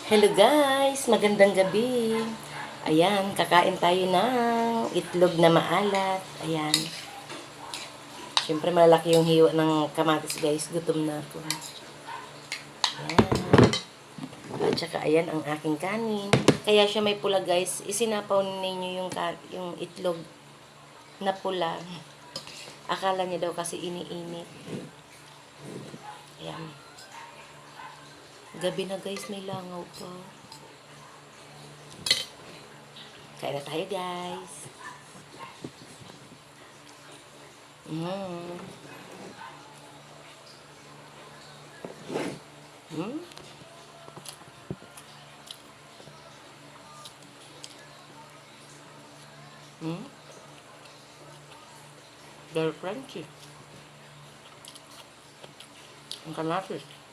Hello guys! Magandang gabi! Ayan, kakain tayo ng itlog na maalat. Ayan. Siyempre malaki yung hiwa ng kamatis guys. Gutom na ako. Ayan. At saka ayan ang aking kanin. Kaya siya may pula guys. Isinapaw ninyo yung itlog na pula. Akala niya daw kasi iniinit. Ayan. Gabi na guys, may langaw pa. Kain na tayo guys. Mm. Mm. Mm. Very crunchy. Ang kamatis.